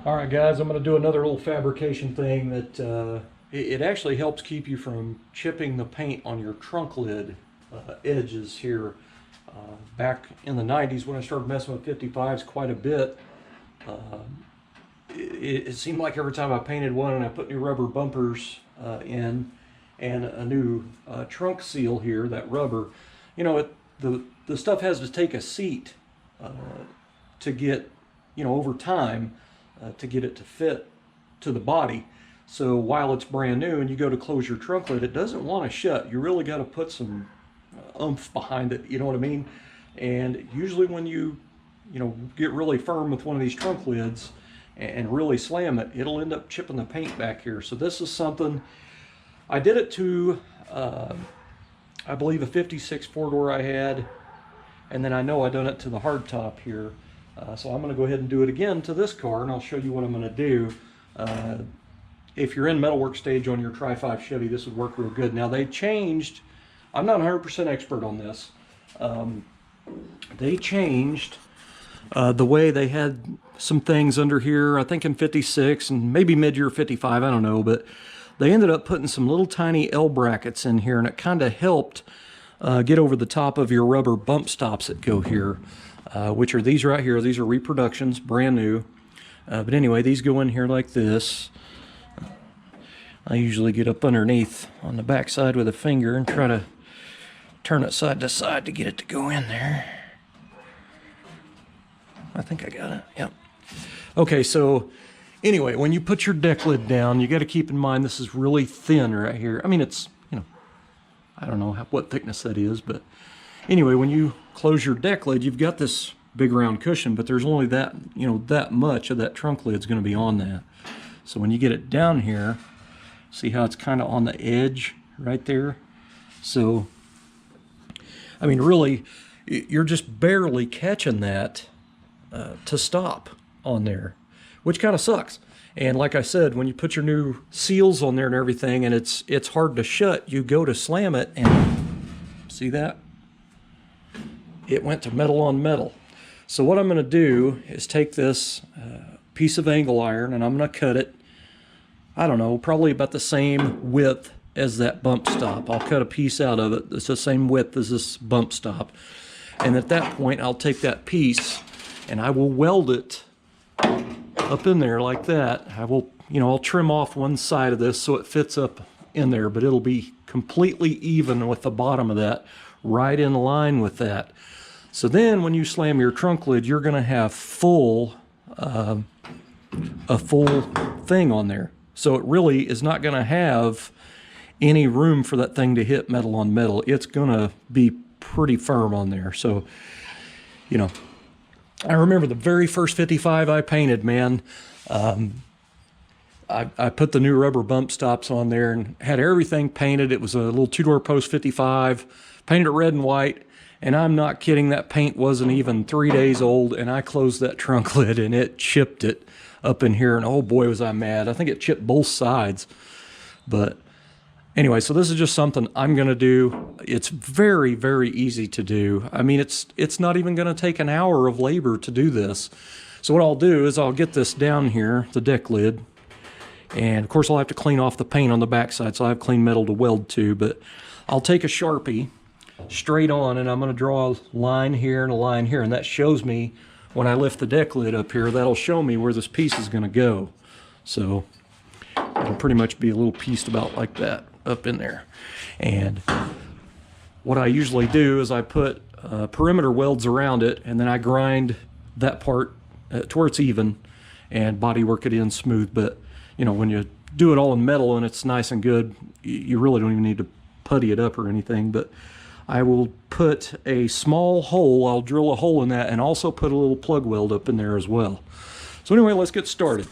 All right, guys, I'm going to do another little fabrication thing that it actually helps keep you from chipping the paint on your trunk lid edges here. Back in the 90s when I started messing with 55s quite a bit, uh, it seemed like every time I painted one and I put new rubber bumpers in and a new trunk seal here, that rubber, you know, the stuff has to take a seat uh, to get, you know, over time to get it to fit to the body. So while it's brand new and you go to close your trunk lid, it doesn't want to shut. You really got to put some oomph behind it, you know what I mean? And usually when you get really firm with one of these trunk lids and really slam it, it'll end up chipping the paint back here. So this is something, I did it to, I believe a 56 four-door I had, and then I know I done it to the hardtop here. So I'm going to go ahead and do it again to this car, and I'll show you what I'm going to do. If you're in metalwork stage on your Tri-5 Chevy, this would work real good. Now they changed, I'm not 100% expert on this. They changed the way they had some things under here, I think in 56 and maybe mid-year 55, I don't know, but they ended up putting some little tiny L brackets in here, and it kind of helped get over the top of your rubber bump stops that go here, which are these right here. These are reproductions, brand new. But anyway, these go in here like this. I usually get up underneath on the back side with a finger and try to turn it side to side to get it to go in there. I think I got it, yep. Okay, so anyway, when you put your deck lid down, you got to keep in mind this is really thin right here. I mean, it's, you know, I don't know what thickness that is, but anyway, when you close your deck lid, you've got this big round cushion, but there's only that, you know, that much of that trunk lid is going to be on that. So when you get it down here, see how it's kind of on the edge right there? So, I mean, really, you're just barely catching that to stop on there, which kind of sucks. And like I said, when you put your new seals on there and everything, and it's hard to shut, you go to slam it, and see that? It went to metal on metal. So what I'm going to do is take this piece of angle iron, and I'm going to cut it, I don't know, probably about the same width as that bump stop. I'll cut a piece out of it that's the same width as this bump stop. And at that point, I'll take that piece and I will weld it up in there like that. I will, you know, I'll trim off one side of this so it fits up in there, but it'll be completely even with the bottom of that, right in line with that. So then when you slam your trunk lid, you're going to have a full thing on there. So it really is not going to have any room for that thing to hit metal on metal. It's going to be pretty firm on there. So, you know, I remember the very first 55 I painted, man. I put the new rubber bump stops on there and had everything painted. It was a little two-door post 55, painted it red and white. And I'm not kidding, that paint wasn't even 3 days old, and I closed that trunk lid and it chipped it up in here, and oh boy was I mad. I think it chipped both sides. But anyway, so this is just something I'm going to do. It's very, very easy to do. I mean, it's not even going to take an hour of labor to do this. So what I'll do is I'll get this down here, the deck lid, and of course I'll have to clean off the paint on the backside, so I have clean metal to weld to, but I'll take a Sharpie straight on, and I'm going to draw a line here and a line here, and that shows me when I lift the deck lid up here, that'll show me where this piece is going to go. So it'll pretty much be a little piece about like that up in there. And what I usually do is I put perimeter welds around it, and then I grind that part to where it's even and body work it in smooth. But you know, when you do it all in metal and it's nice and good, you really don't even need to putty it up or anything. But I will put a small hole, I'll drill a hole in that, and also put a little plug weld up in there as well. So anyway, let's get started.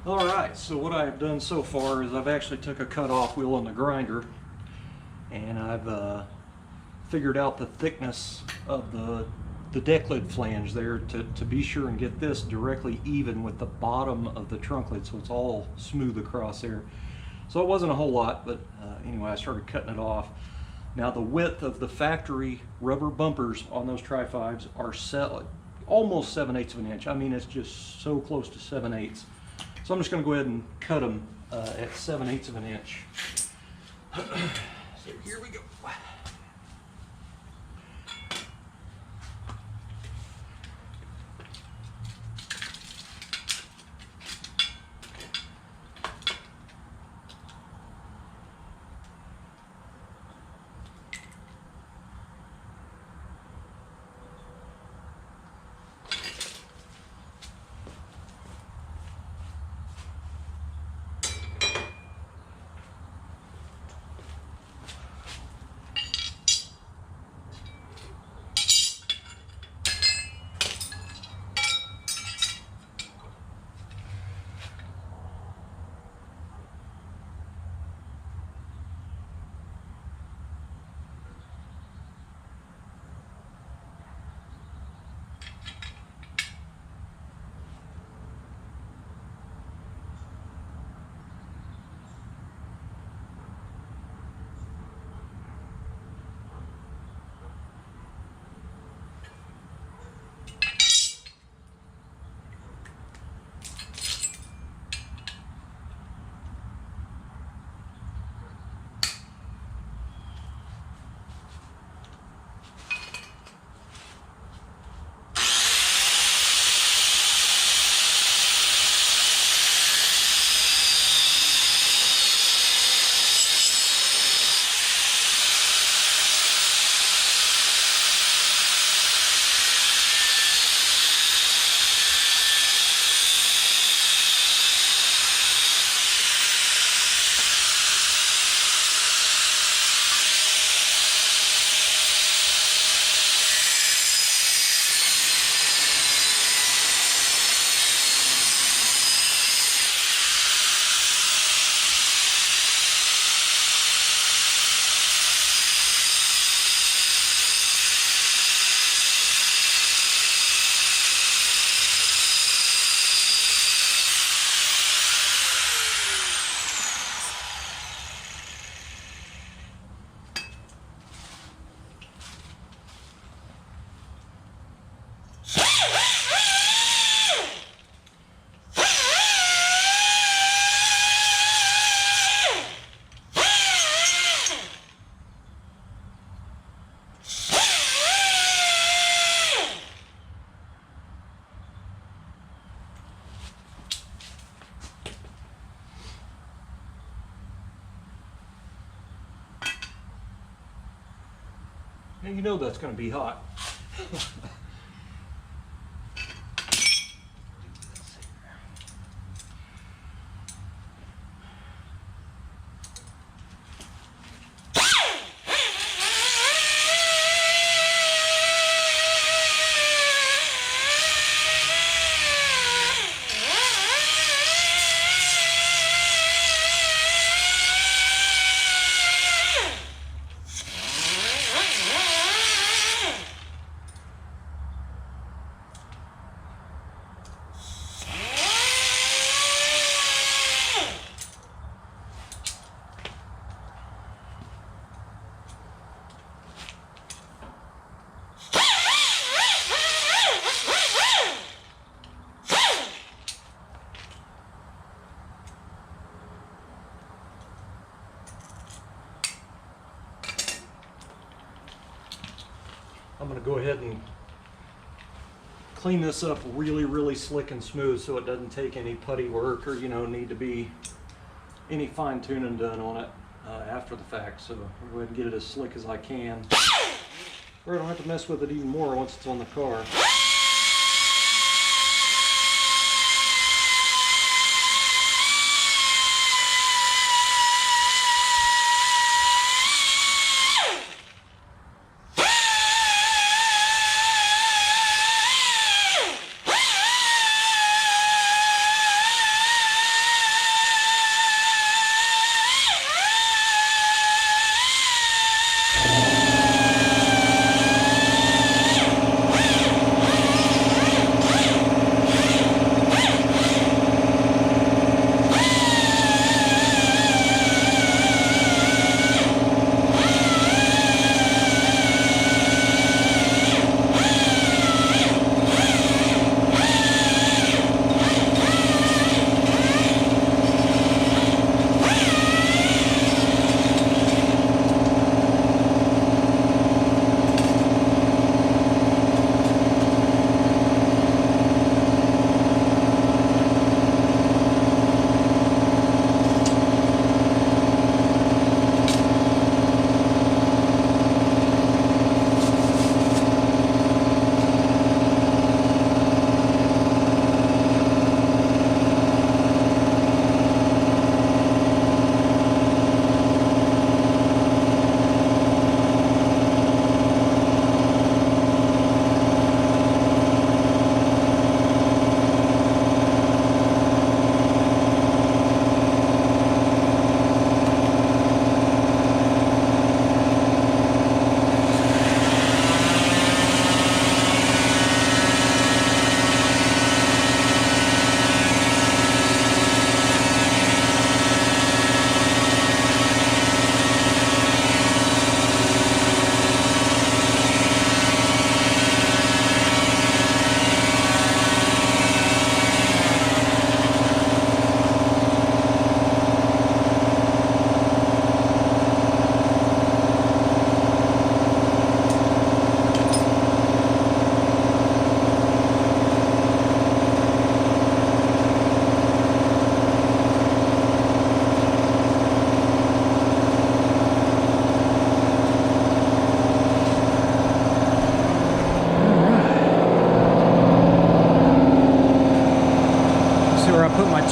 Alright, so what I've done so far is I've actually took a cut-off wheel on the grinder, and I've figured out the thickness of the deck lid flange there to be sure and get this directly even with the bottom of the trunk lid, so it's all smooth across there. So it wasn't a whole lot, but anyway, I started cutting it off. Now the width of the factory rubber bumpers on those Tri-5s are set almost 7/8 of an inch. I mean, it's just so close to 7/8. So I'm just going to go ahead and cut them at 7/8 of an inch. So here we go. And you know that's going to be hot. I'm going to go ahead and clean this up really slick and smooth so it doesn't take any putty work or, you know, need to be any fine tuning done on it after the fact. So I'll go ahead and get it as slick as I can, or I don't have to mess with it even more once it's on the car.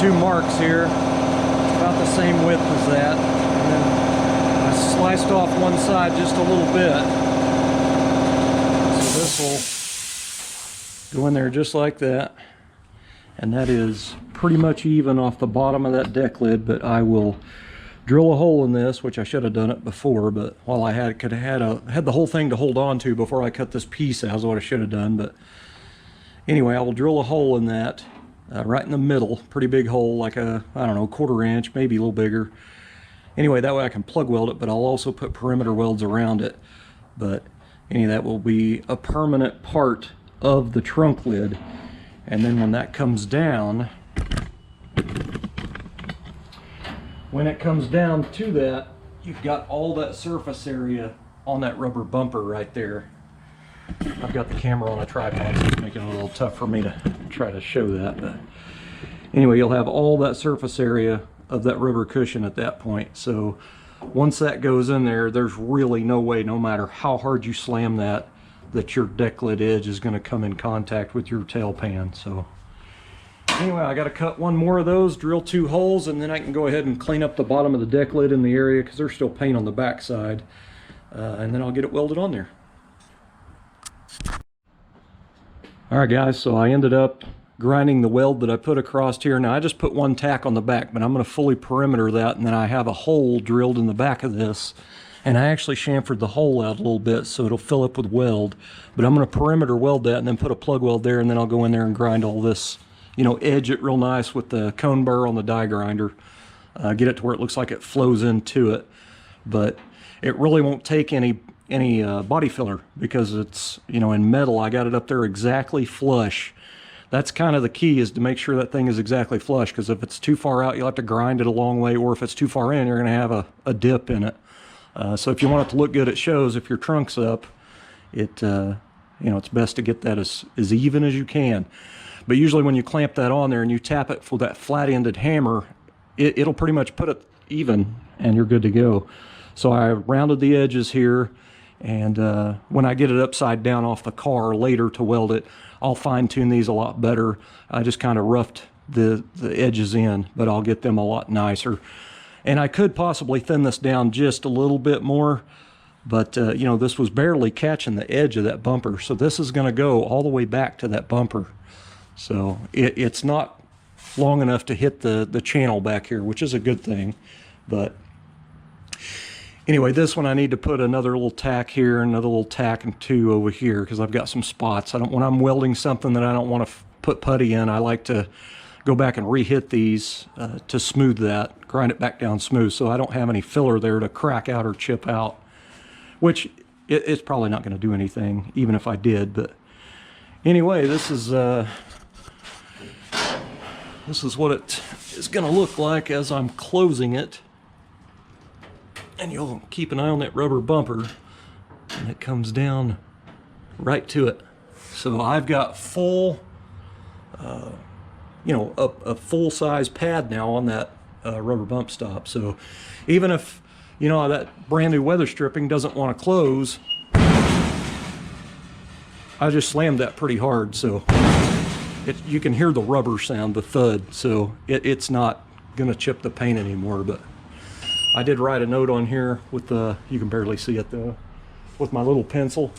two marks here, about the same width as that. And then I sliced off one side just a little bit. So this will go in there just like that. And that is pretty much even off the bottom of that deck lid, but I will drill a hole in this, which I should have done it before, but while I had the whole thing to hold on to before I cut this piece out is what I should have done. But anyway, I will drill a hole in that right in the middle, pretty big hole, like a, I don't know, 1/4 inch, maybe a little bigger. Anyway, that way I can plug weld it, but I'll also put perimeter welds around it. But that will be a permanent part of the trunk lid. And then when that comes down, to that, you've got all that surface area on that rubber bumper right there. I've got the camera on a tripod, so it's making it a little tough for me to try to show that. But anyway, you'll have all that surface area of that rubber cushion at that point. So once that goes in there, there's really no way, no matter how hard you slam that, that your deck lid edge is going to come in contact with your tail pan. So anyway, I got to cut one more of those, drill 2 holes, and then I can go ahead and clean up the bottom of the deck lid in the area because there's still paint on the back side. And then I'll get it welded on there. Alright guys, so I ended up grinding the weld that I put across here. Now I just put 1 tack on the back, but I'm going to fully perimeter that, and then I have a hole drilled in the back of this. And I actually chamfered the hole out a little bit so it'll fill up with weld. But I'm going to perimeter weld that and then put a plug weld there, and then I'll go in there and grind all this, edge it real nice with the cone burr on the die grinder. Get it to where it looks like it flows into it. But it really won't take any body filler because it's, in metal. I got it up there exactly flush. That's kind of the key, is to make sure that thing is exactly flush, because if it's too far out, you'll have to grind it a long way, or if it's too far in, you're going to have a dip in it. So if you want it to look good, it shows. If your trunk's up, it's best to get that as even as you can. But usually when you clamp that on there and you tap it with that flat-ended hammer, it'll pretty much put it even, and you're good to go. So I rounded the edges here, and when I get it upside down off the car later to weld it, I'll fine-tune these a lot better. I just kind of roughed the edges in, but I'll get them a lot nicer. And I could possibly thin this down just a little bit more, but this was barely catching the edge of that bumper. So this is going to go all the way back to that bumper. So it's not long enough to hit the channel back here, which is a good thing. But anyway, this one I need to put another little tack here, another little tack and 2 over here, because I've got some spots. When I'm welding something that I don't want to put putty in, I like to go back and re-hit these to smooth that, grind it back down smooth, so I don't have any filler there to crack out or chip out, which it's probably not going to do anything even if I did. But anyway, this is what it is going to look like as I'm closing it. And you'll keep an eye on that rubber bumper, and it comes down right to it. So I've got full a full-size pad now on that rubber bump stop. So even if that brand new weather stripping doesn't want to close, I just slammed that pretty hard, so you can hear the rubber sound, the thud. So it's not gonna chip the paint anymore. But I did write a note on here with you can barely see it though, with my little pencil.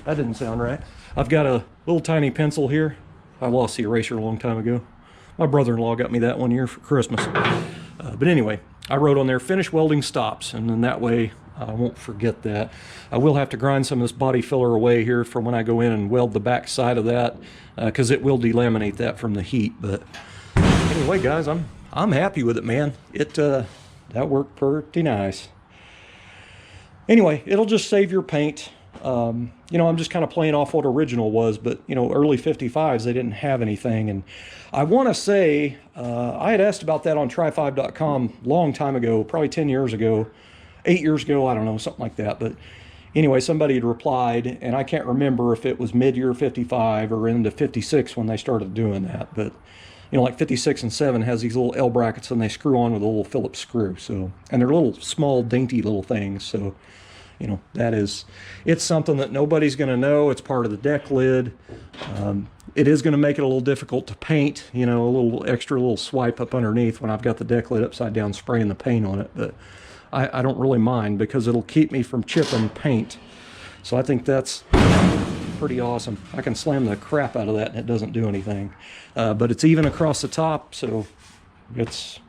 That didn't sound right. I've got a little tiny pencil here. I lost the eraser a long time ago. My brother-in-law got me that one year for Christmas. But anyway, I wrote on there, finish welding stops, and then that way I won't forget that. I will have to grind some of this body filler away here for when I go in and weld the back side of that, because it will delaminate that from the heat. But anyway, guys, I'm happy with it, man. That worked pretty nice. Anyway, it'll just save your paint. I'm just kind of playing off what original was, but early 55s, they didn't have anything. And I want to say, I had asked about that on try5.com long time ago, probably 10 years ago, 8 years ago, I don't know, something like that. But anyway, somebody had replied, and I can't remember if it was mid-year 55 or into 56 when they started doing that. But like 56 and 7 has these little L brackets, and they screw on with a little Phillips screw. So, and they're little small dainty little things. So it's something that nobody's going to know. It's part of the deck lid. It is going to make it a little difficult to paint, you know, a little swipe up underneath when I've got the deck lid upside down spraying the paint on it, but I don't really mind because it'll keep me from chipping paint. So I think that's pretty awesome. I can slam the crap out of that and it doesn't do anything. But it's even across the top, so it's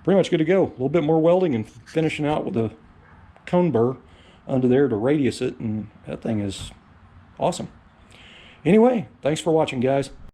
pretty much good to go. A little bit more welding and finishing out with a cone burr under there to radius it, and that thing is awesome. Anyway, thanks for watching, guys.